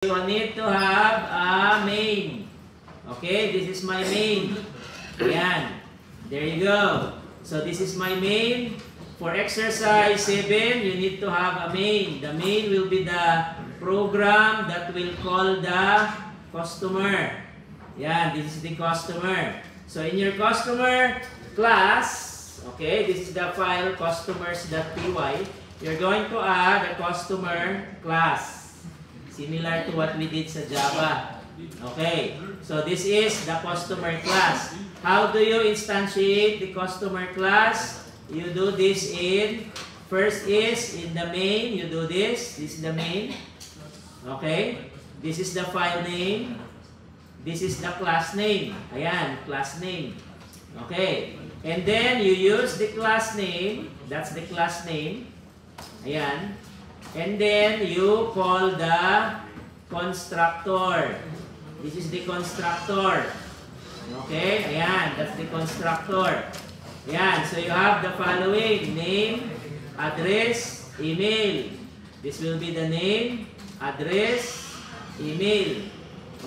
You need to have a main. Okay, this is my main. Ayan. There you go. So this is my main. For exercise 7, you need to have a main. The main will be the program that will call the customer. Ayan, this is the customer. So in your customer class, okay, this is the file customers.py. You're going to add a customer class. Similar to what we did sa Java. Okay, so this is the customer class. How do you instantiate the customer class? You do this first is in the main, you do this. This is the main. Okay, this is the file name. This is the class name. Ayan, class name. Okay, and then you use the class name. That's the class name. Ayan. And then you call the constructor. This is the constructor. Okay, ayan, that's the constructor. Ayan, so you have the following: name, address, email. This will be the name, address, email.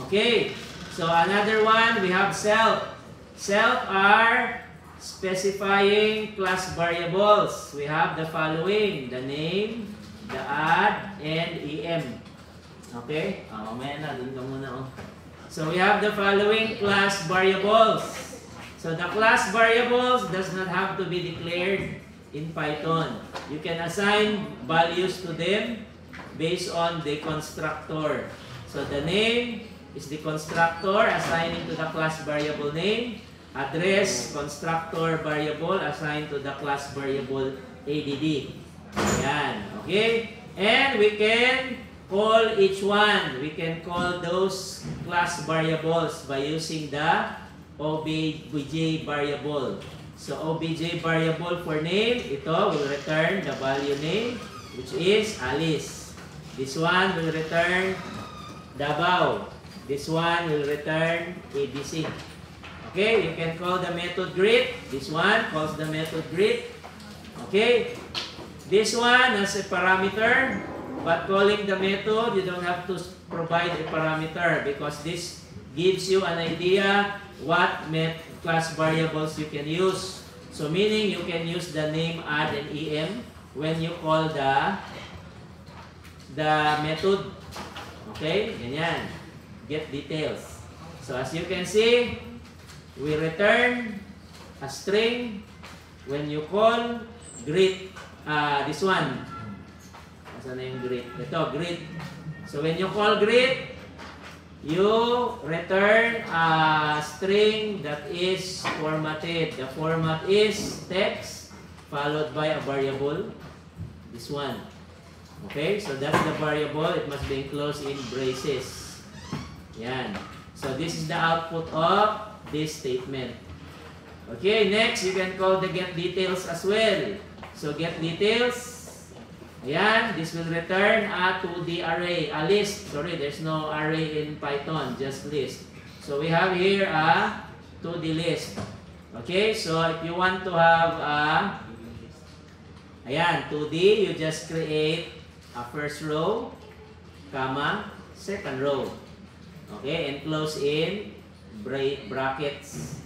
Okay, so another one, we have self. Self are specifying class variables. We have the following: the name, the add, and em. Okay? Mamaya na, dun ka muna. Oh. So we have the following class variables. So the class variables does not have to be declared in Python. You can assign values to them based on the constructor. So the name is the constructor assigning to the class variable name. Address, constructor variable assigned to the class variable add. Ayan. Okay? And we can call each one. We can call those class variables by using the obj variable. So obj variable for name, ito will return the value name, which is Alice. This one will return Davao. This one will return ABC. Okay? You can call the method greet. This one calls the method greet. Okay? This one has a parameter, but calling the method, you don't have to provide a parameter because this gives you an idea what class variables you can use. So meaning you can use the name, add, and em when you call the method. Okay? Ganyan. Get details. So as you can see, we return a string when you call greet. This one. Asan na yung greet? Ito, greet. So when you call greet, you return a string that is formatted. The format is text followed by a variable. This one. Okay, so that's the variable. It must be enclosed in braces. Yan. So this is the output of this statement. Okay, next you can call the get details as well. So get details. Ayan, this will return a 2D array, a list. Sorry, there's no array in Python, just list. So we have here a 2D list. Okay, so if you want to have ayan, 2D, you just create a first row, comma, second row. Okay, and close in brackets.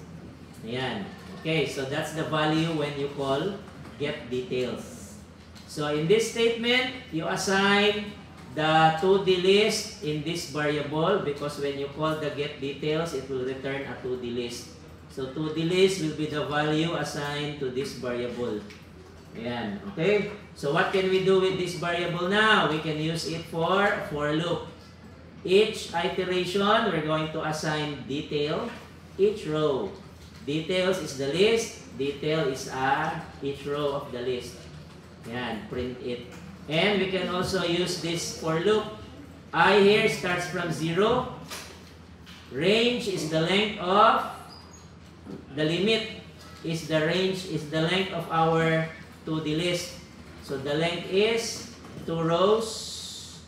Ayan. Okay, so that's the value when you call get details. So in this statement, you assign the 2D list in this variable because when you call the get details, it will return a 2D list. So 2D list will be the value assigned to this variable. Ayan, okay? So what can we do with this variable now? We can use it for loop. Each iteration, we're going to assign detail, each row. Details is the list. Detail is each row of the list. Yan, print it. And we can also use this for loop. I here starts from 0. Range is the length of, the limit is the range, is the length of our 2D list. So the length is 2 rows.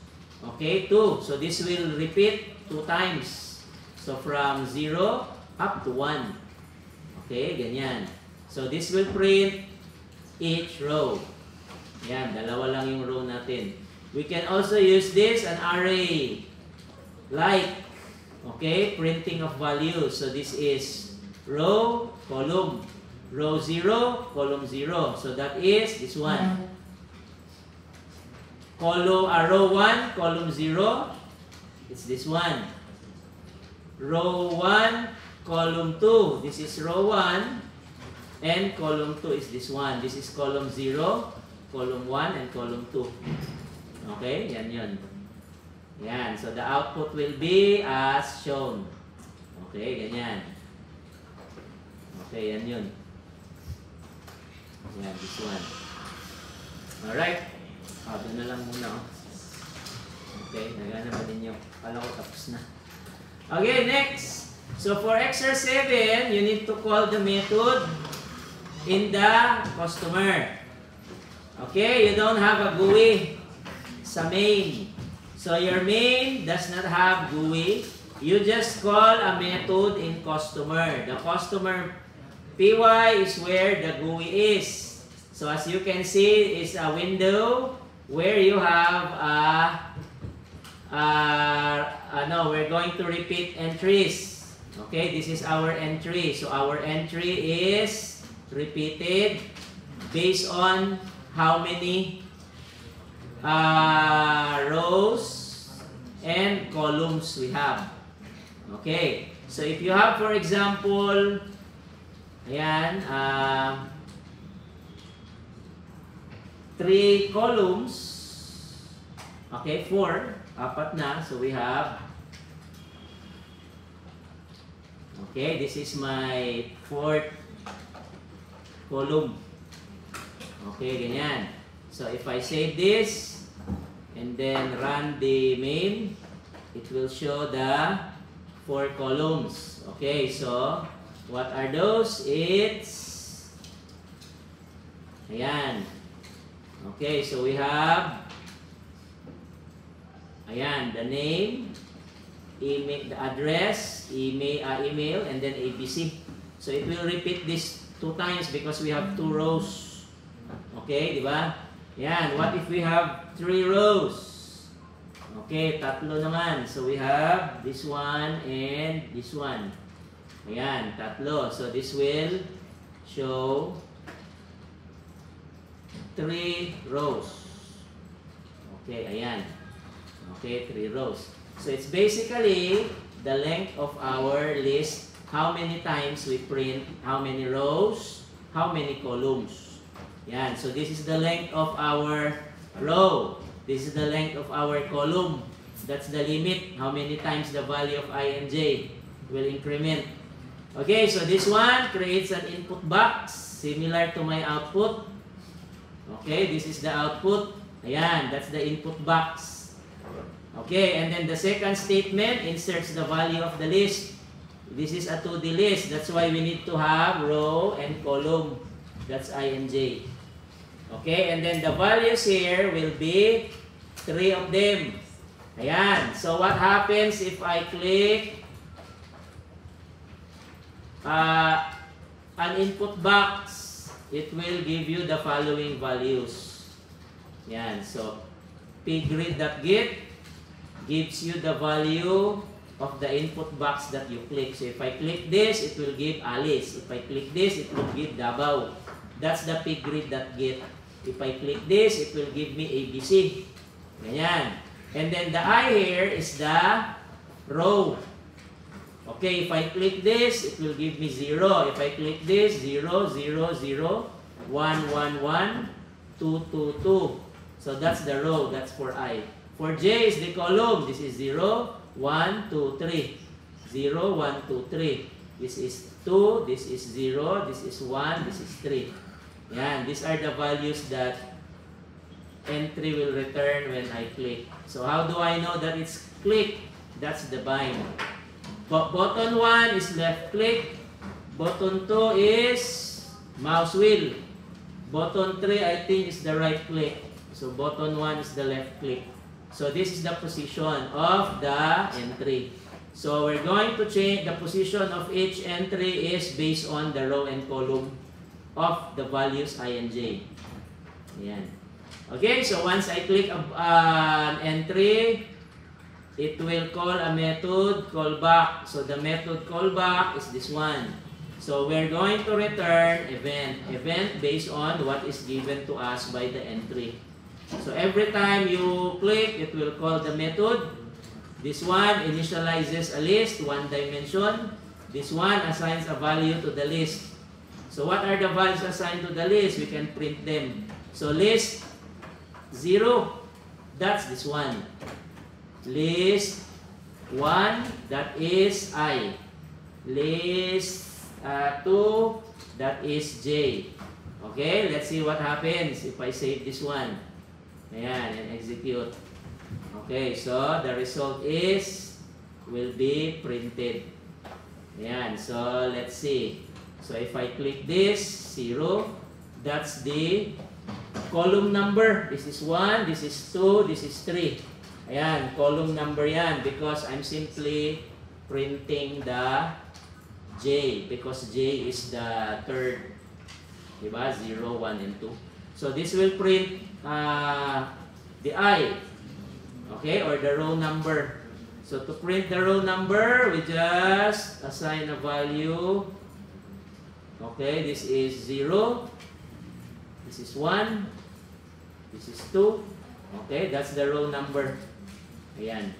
Okay, 2. So this will repeat 2 times. So from 0 up to 1. Okay, ganyan. So this will print each row. Yan, dalawa lang yung row natin. We can also use this, an array. like, okay, printing of values. So this is row, column. Row 0, column 0. So that is this one. Row 1, column 0. It's this one. Row 1, column 2. This is row 1. And column 2 is this one. This is column 0, column 1, and column 2. Okay? Yan yun. Yan. So the output will be as shown. Okay? Ganyan. Okay, yan yun. Yan, this one. Alright. Doon na lang muna. Okay, nagana ba ninyo? Kala ko tapos na. Okay, next. So for exercise 7, you need to call the method in the customer. Okay, you don't have a GUI sa main. So your main does not have GUI. You just call a method in customer. The customer PY is where the GUI is. So as you can see, it's a window where you have we're going to repeat entries. Okay, this is our entry. So our entry is repeated based on how many rows and columns we have. Okay, so if you have, for example, ayan, 3 columns, okay, 4, apat na, so we have, okay, this is my 4th column. Okay, ganyan. So if I save this and then run the main, it will show the 4 columns. Okay, so what are those? It's, ayan. Okay, so we have, ayan, the name, email, the address, email, and then ABC. So it will repeat this 2 times because we have 2 rows. Okay, di ba? Yan, what if we have 3 rows? Okay, 3 naman. So we have this one and this one. Ayan, 3. So this will show 3 rows. Okay, ayan. Okay, 3 rows. So it's basically the length of our list. How many times we print, how many rows, how many columns. Yan. So this is the length of our row. This is the length of our column. That's the limit. How many times the value of I and J will increment. Okay, so this one creates an input box similar to my output. Okay, this is the output. Ayan, that's the input box. Okay, and then the second statement inserts the value of the list. This is a 2D list. That's why we need to have row and column. That's I and J. Okay, and then the values here will be 3 of them. Ayan. So what happens if I click an input box? It will give you the following values. Ayan. So pgrid.get gives you the value of the input box that you click. So if I click this, it will give Alice. If I click this, it will give Davao. That's the pgrid.get. If I click this, it will give me ABC. Ganyan. And then the I here is the row. Okay, if I click this, it will give me 0. If I click this, 0, 0, 0, 1, 1, 1, 2, 2, 2. So that's the row. That's for I. For J is the column. This is 0, 1, 2, 3. 0, 1, 2, 3. This is 2, this is 0, this is 1, this is 3. Yan, these are the values that entry will return when I click. So how do I know that it's click? That's the bind. But button 1 is left click. Button 2 is mouse wheel. Button 3 I think is the right click. So button 1 is the left click. So this is the position of the entry. So we're going to change the position of each entry is based on the row and column of the values I and J. Ayan. Okay, so once I click an entry, it will call a method callback. So the method callback is this one. So we're going to return event based on what is given to us by the entry. So every time you click, it will call the method. This one initializes a list, one dimension. This one assigns a value to the list. So what are the values assigned to the list? We can print them. So list 0, that's this one. List 1, that is I. List 2, that is J. Okay, let's see what happens if I save this one. Ayan, and execute. Okay, so the result will be printed. Ayan, so let's see. So if I click this, 0, that's the column number. This is 1, this is 2, this is 3. Ayan, column number yan because I'm simply printing the J because J is the third. Diba? 0, 1, and 2. So this will print the I. Okay, or the row number. So to print the row number, we just assign a value. Okay, this is 0. This is 1. This is 2. Okay, that's the row number. Ayan.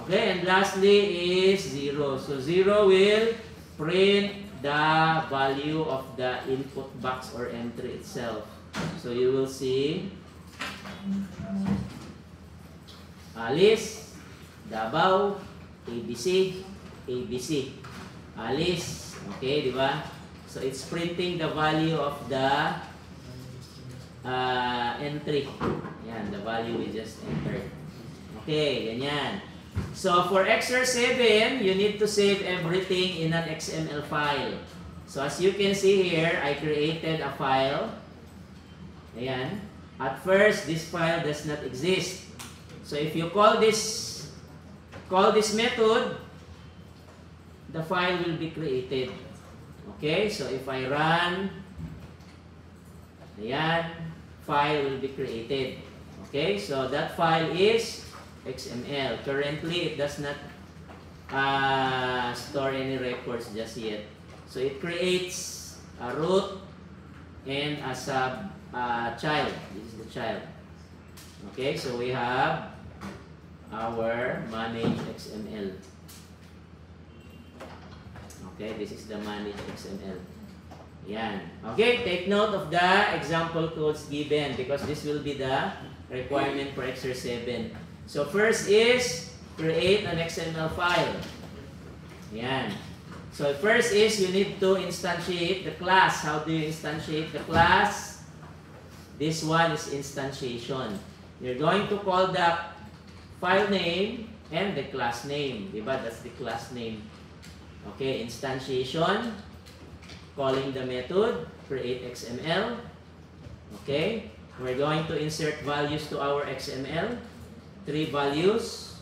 Okay, and lastly is 0. So 0 will print the value of the input box or entry itself. So you will see Alice, Davao, ABC, ABC. Alice. Okay, di ba? So it's printing the value of the entry. Yan, the value we just entered. Okay, ganyan. So for exercise 7, you need to save everything in an XML file. So as you can see here, I created a file. Ayan. At first, this file does not exist. So if you call this method, the file will be created. Okay, so if I run, ayan, file will be created. Okay, so that file is XML. Currently, it does not store any records just yet. So it creates a root and a sub child. This is the child. Okay, so we have our manage XML. Okay, this is the manage XML. Yan. Okay, take note of the example codes given because this will be the requirement for exercise 7. So first is create an XML file. Yan. So first is you need to instantiate the class. How do you instantiate the class? This one is instantiation. You're going to call the file name and the class name. Diba? That's the class name. Okay, instantiation, calling the method, create XML. Okay, we're going to insert values to our XML. 3 values.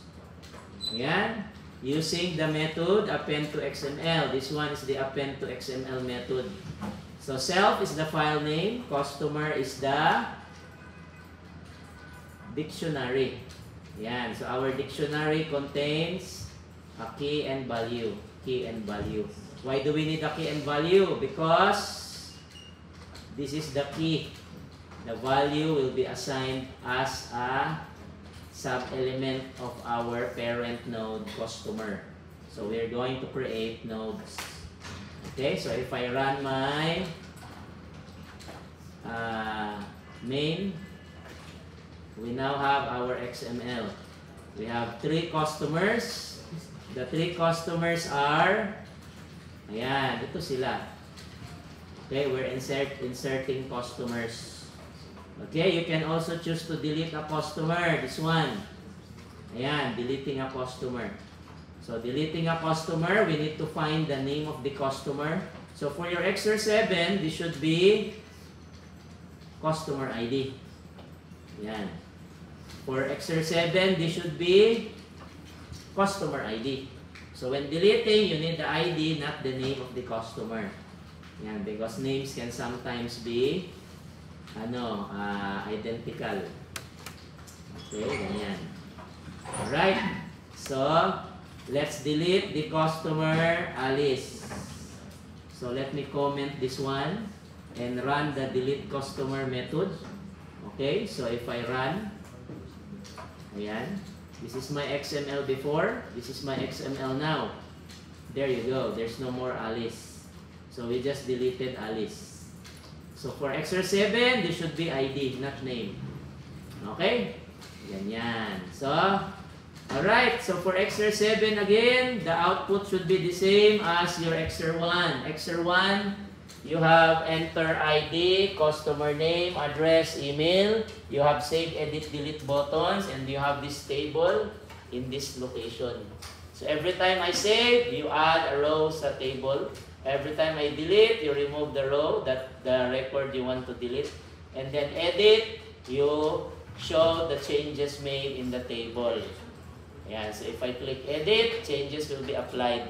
Ayan. Using the method append to XML. This one is the append to XML method. So self is the file name. Customer is the dictionary. Ayan. So our dictionary contains a key and value. Key and value. Why do we need a key and value? Because this is the key. The value will be assigned as a sub-element of our parent node customer. So we're going to create nodes. Okay, so if I run my main, we now have our XML. We have 3 customers. The 3 customers are, ayan, ito sila. Okay, we're inserting customers. Okay, you can also choose to delete a customer. This one. Ayan, deleting a customer. So, deleting a customer, we need to find the name of the customer. So, for your exercise 7, this should be customer ID. Ayan. For exercise 7, this should be customer ID. So when deleting, you need the ID, not the name of the customer. Yan, because names can sometimes be identical. Okay, ganyan. Alright. So, let's delete the customer Alice. So, let me comment this one and run the delete customer method. Okay, so if I run, ayan, this is my XML before, this is my XML now. There you go, there's no more Alice. So, we just deleted Alice. So, for exercise 7, this should be ID, not name. Okay? Ganyan. So, alright. So, for exercise 7 again, the output should be the same as your exercise 1. Exercise 1, you have enter ID, customer name, address, email. You have save, edit, delete buttons, and you have this table in this location. So, every time I save, you add a row sa table. Every time I delete, you remove the row, that the record you want to delete. And then edit, you show the changes made in the table. Yan. So if I click edit, changes will be applied.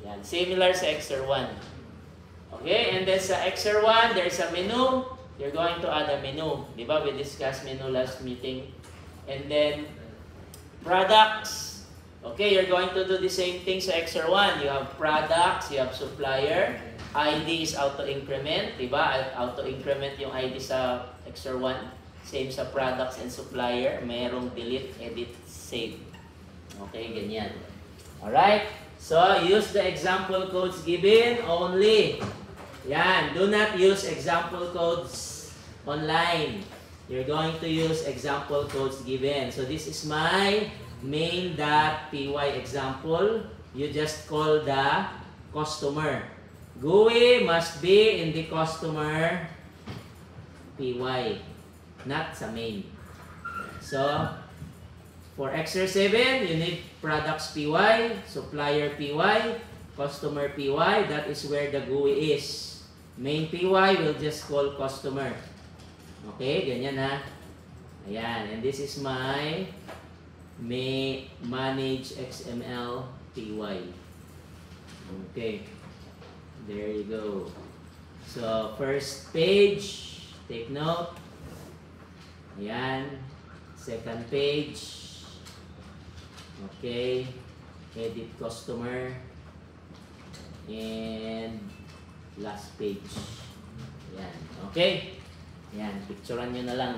Yan. Similar sa exercise 1. Okay, and then sa exercise 1, there's a menu. You're going to add a menu. Diba? We discussed menu last meeting. And then, products. Okay, you're going to do the same thing sa exercise 1. You have products, you have supplier. ID is auto-increment. Diba? Auto-increment yung ID sa exercise 1. Same sa products and supplier. Merong delete, edit, save. Okay, ganyan. Alright? So, use the example codes given only. Yan. Do not use example codes online. You're going to use example codes given. So, this is my main.py example. You just call the customer. GUI must be in the customer py, not sa main. So, for exercise 7, you need products py, supplier py, customer py. That is where the GUI is. Main py will just call customer. Okay, ganyan ha. Ayan, and this is my manage XML py. Okay, there you go. So, first page, take note. Ayan, second page. Okay, edit customer. And last page. Ayan, okay. Ayan, picturean nyo na lang.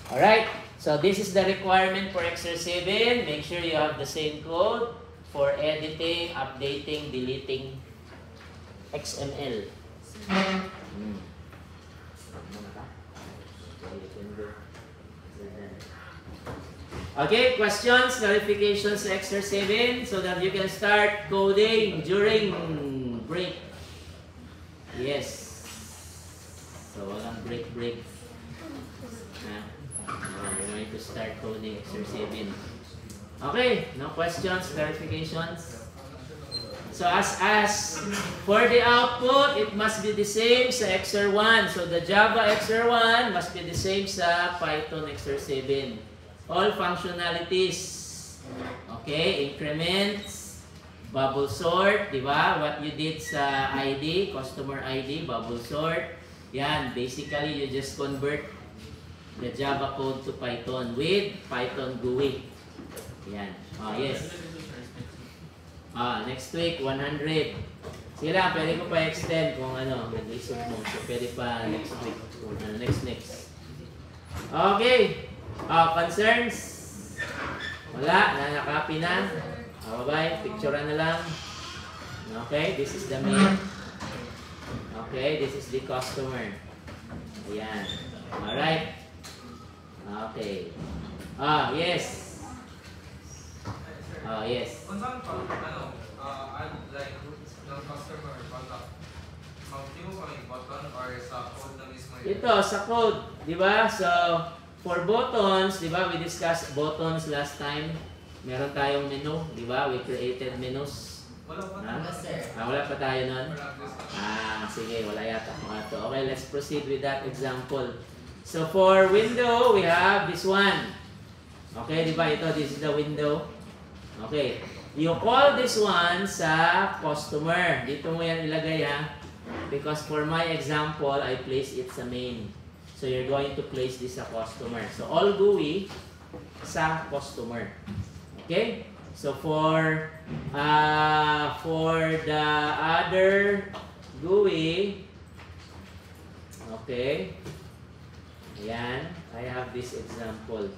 Alright, so this is the requirement for exercise 7. Make sure you have the same code for editing, updating, deleting XML. Okay, questions, clarifications, exercise 7 so that you can start coding during break. Yes. So, walang break. We're going to start coding exercise 7. Okay, no questions, clarifications? So as for the output, it must be the same sa exercise 1. So the Java exercise 1 must be the same sa Python exercise 7. All functionalities. Okay, increments, bubble sort, di ba? What you did sa ID, customer ID, bubble sort. Yan, basically you just convert the Java code to Python with Python GUI. Yan. Oh, yes. Next week, 100. Sige lang, pwede ko pa extend kung ano, nag-isip mo. So, pwede pa next week. Next. Okay. Concerns? Wala, nakaka-copy na. Bye-bye, picturean na lang. Okay, this is the main. Okay, this is the customer. Ayan. Alright. Okay. Yes. Yes. On some I'd like the customer product. Di mo kami button or sa code na mismo yun? Ito, sa code. Diba? So, for buttons, diba? We discussed buttons last time. Meron tayong menu. Diba? We created menus. Wala pa wala pa tayo nun? Sige. Wala yata. Okay, let's proceed with that example. So, for window, we have this one. Okay, diba? Ito, this is the window. Okay. You call this one sa customer. Dito mo yan ilagay ha. Because for my example, I place it sa main. So, you're going to place this sa customer. So, all GUI sa customer. Okay? So for the other GUI, okay, ayan, I have this example.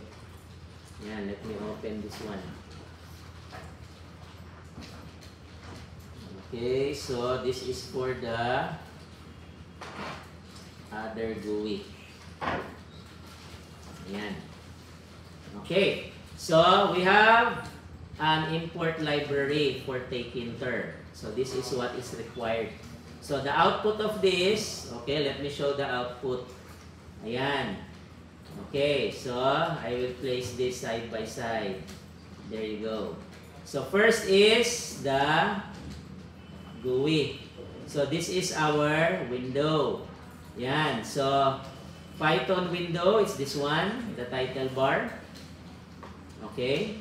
Ayan, let me open this one. Okay, so this is for the other GUI. Ayan. Okay, so we have an import library for Takinter. So this is what is required. So the output of this, okay, let me show the output. Ayan. Okay, so I will place this side by side. There you go. So first is the GUI. So this is our window. Yan. So Python window is this one, the title bar. Okay.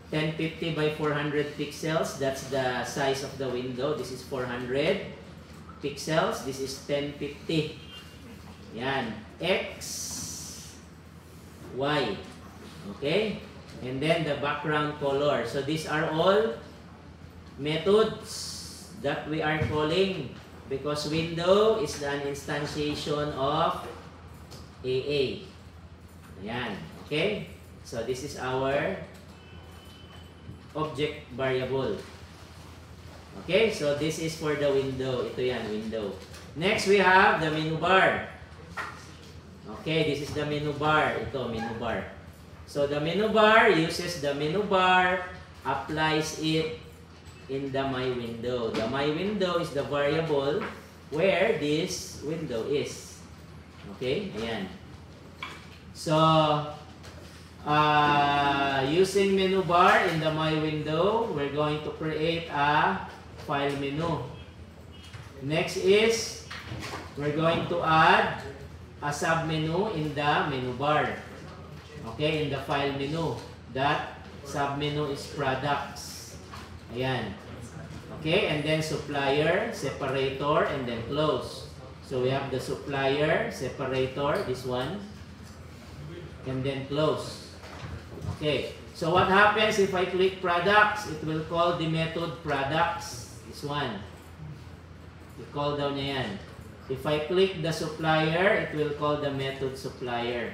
1050 by 400 pixels. That's the size of the window. This is 400 pixels. This is 1050. Yan. X, Y. Okay. And then the background color. So these are all methods that we are calling because window is an instantiation of AA. Ayan. Okay. So this is our object variable. Okay, so this is for the window. Ito yan, window. Next, we have the menu bar. Okay, this is the menu bar. Ito, menu bar. So the menu bar uses the menu bar, applies it in the my window. The my window is the variable where this window is. Okay, ayan. So, using menu bar in the my window, we're going to create a file menu. Next is, we're going to add a submenu in the menu bar. Okay, in the file menu. That submenu is products. Ayan. Okay, and then supplier, separator, and then close. So we have the supplier, separator, this one, and then close. Okay, so what happens if I click products? It will call the method products. This one. I-call down niya yan. If I click the supplier, it will call the method supplier.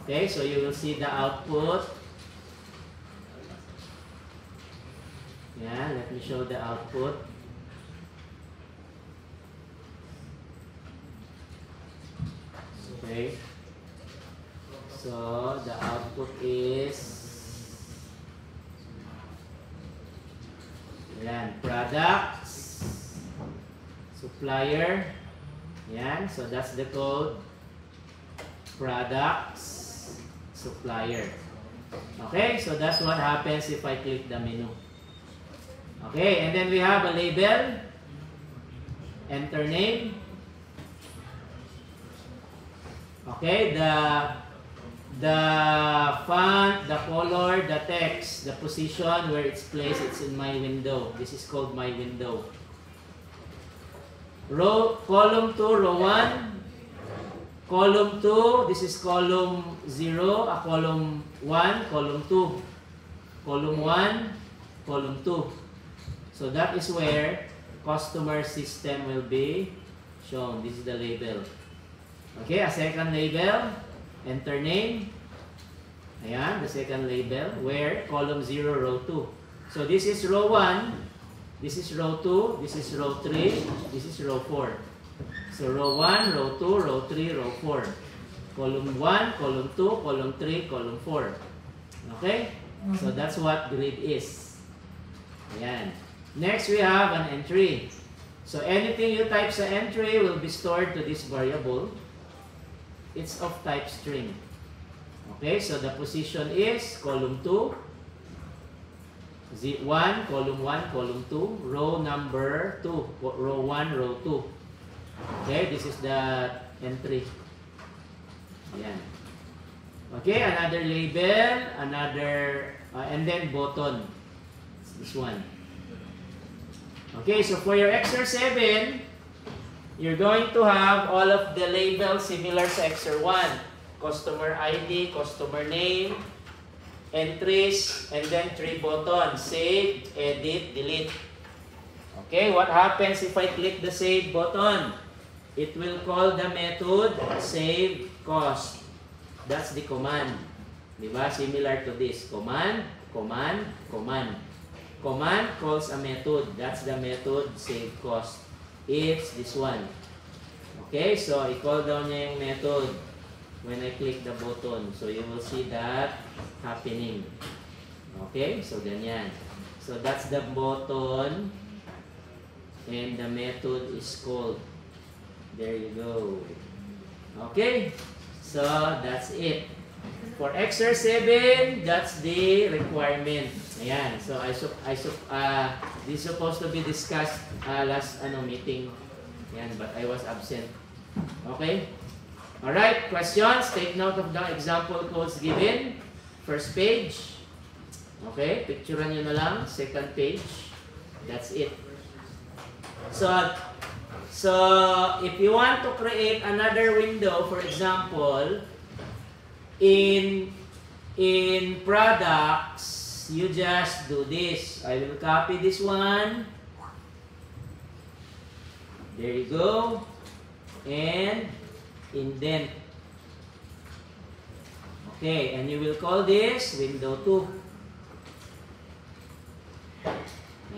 Okay, so you will see the output. Yeah, let me show the output. Okay. So the output is yan, products, supplier. Yan, so that's the code. Products, supplier. Okay, so that's what happens if I click the menu. Okay, and then we have a label. Enter name. Okay, the font, the color, the text, the position where it's placed, it's in my window. This is called my window. Column 2, row 1. Column 2, this is column 0, column 1, column 2. Column 1, column 2. So that is where customer system will be shown. This is the label. Okay, a second label. Enter name. Ayan, the second label. Where? Column 0, row 2. So this is row 1. This is row 2. This is row 3. This is row 4. So row 1, row 2, row 3, row 4. Column 1, column 2, column 3, column 4. Okay? So that's what grid is. Ayan. Next, we have an entry. So anything you type sa entry will be stored to this variable. It's of type string. Okay, so the position is column 2, Z1, column 1, column 2, row number 2, row 1, row 2. Okay, this is the entry. Ayan. Okay, another label, another, and then button. It's this one. Okay, so for your Exer 7, you're going to have all of the labels similar sa Exer 1. Customer ID, customer name, entries, and then 3 buttons. Save, edit, delete. Okay, what happens if I click the save button? It will call the method save cost. That's the command. Diba? Similar to this. Command, command, command. Command calls a method. That's the method save cost. It's this one. Okay, so i-call down niya yung method when I click the button. So you will see that happening. Okay, so ganyan. So that's the button and the method is called. There you go. Okay, so that's it. For exercise 7, that's the requirement. Ayan, so this is supposed to be discussed last meeting. Ayan, but I was absent. Okay? Alright, questions? Take note of the example codes given. First page. Okay, picturean nyo na lang. Second page. That's it. So if you want to create another window, for example, in products, you just do this. I will copy this one. There you go. And indent. Okay, and you will call this window 2.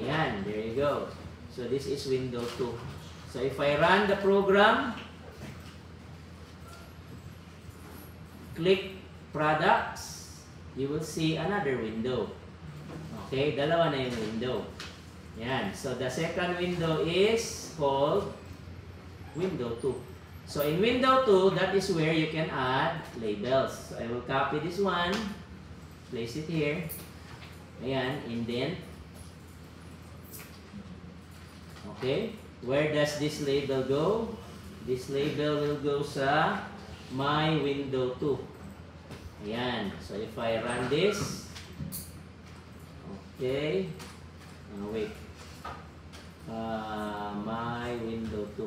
Ayan, there you go. So this is window 2. So if I run the program, click products, you will see another window. Okay, dalawa na yung window. Yan. So the second window is called window 2. So in window 2, that is where you can add labels. So I will copy this one, place it here. Ayan, indent. Okay, where does this label go? This label will go sa my window 2. Ayan. So if I run this, okay, wait, my window 2.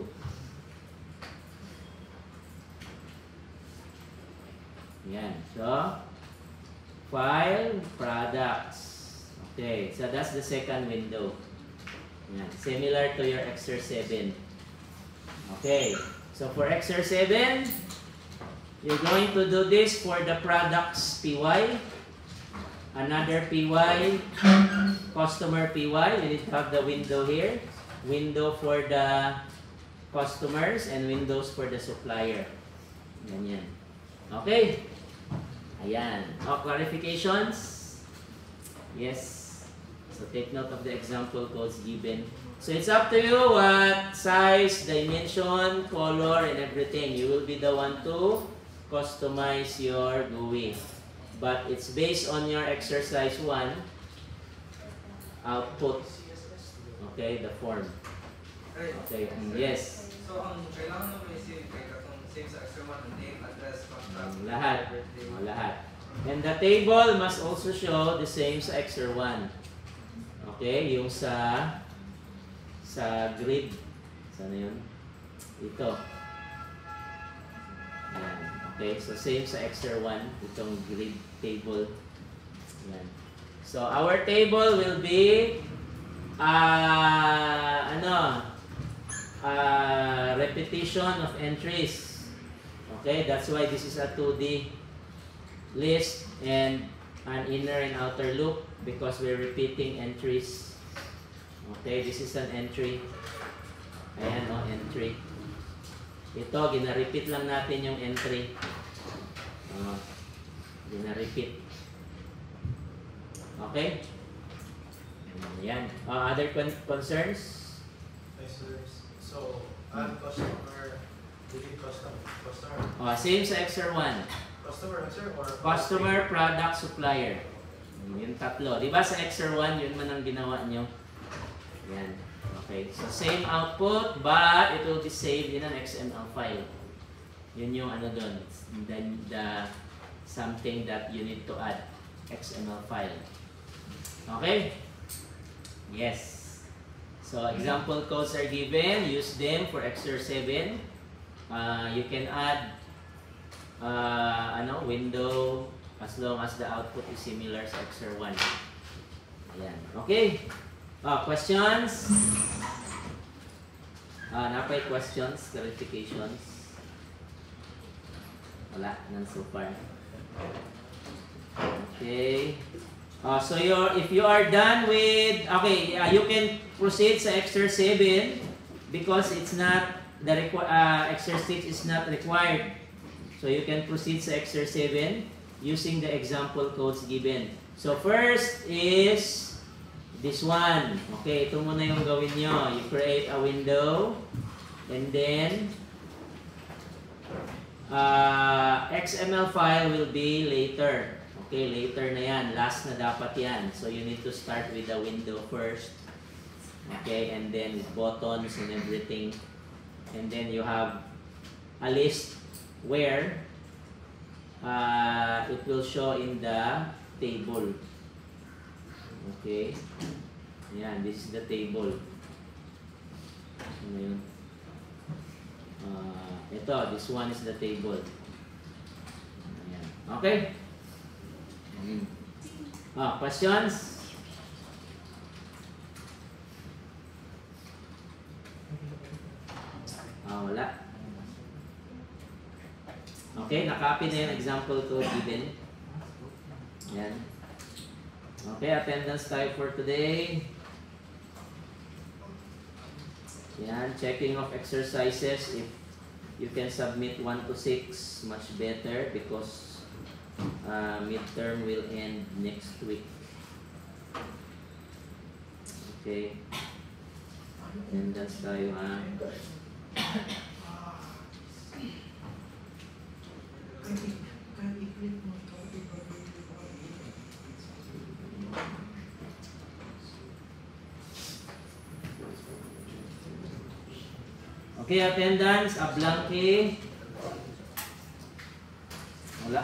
Ayan. So file, products. Okay, so that's the second window. Ayan. Similar to your exercise 7. Okay, so for exercise 7, you're going to do this for the products PY. Another PY, customer PY. You need to have the window here. Window for the customers and windows for the supplier. Ganyan. Okay. Ayan. Clarifications? Yes. So take note of the example codes given. So it's up to you what size, dimension, color, and everything. You will be the one to customize your GUI. But it's based on your exercise 1 output. Okay, the form. Okay, yes. So, kailangan mo i-save save sa extra 1, name, address, contact, Lahat. Lahat. And the table must also show the same sa exer 1. Okay, yung sa grid. Sana yun? Ito. Ayan. Okay, so same sa exer 1, itong grid table. Ayan. So our table will be repetition of entries. Okay, that's why this is a 2D list and an inner and outer loop because we're repeating entries. Okay, this is an entry. Ayan o, entry. Ito, gina-repeat lang natin yung entry. Gina-repeat. Okay? Ayan. Other concerns? Yes, sir. So, add customer, delete customer. Same sa exer 1. Customer, sir, or Customer, product, supplier. Yung tatlo. Diba sa exer 1, yun man ang ginawa nyo. Yan. Okay. So, same output, but it will be saved in an XML file. Yun yung ano dun. The something that you need to add. XML file. Okay? Yes. So, example codes are given. Use them for exercise 7. You can add window, as long as the output is similar sa exer 1. Ayan. Okay? Questions? Napay questions, clarifications? Wala, none so far. Okay. So if you are done with, okay, you can proceed sa exer 7 because it's not, the exer 6 is not required. So you can proceed sa exer 7 using the example codes given. So first is this one. Okay, ito muna yung gawin nyo. You create a window and then XML file will be later. Okay, later na yan. Last na dapat yan. So you need to start with the window first. Okay, and then buttons and everything. And then you have a list where it will show in the table. Okay. Ayan, this is the table. Ano yun? Ito, this one is the table. Ayan. Okay? Questions? Wala. Okay, nakopy na yung example code given. Ayan. Okay, attendance time for today. Yan, checking of exercises. If you can submit 1 to 6, much better because midterm will end next week. Okay. Attendance tayo ha. Okay, attendance, a blank. Wala.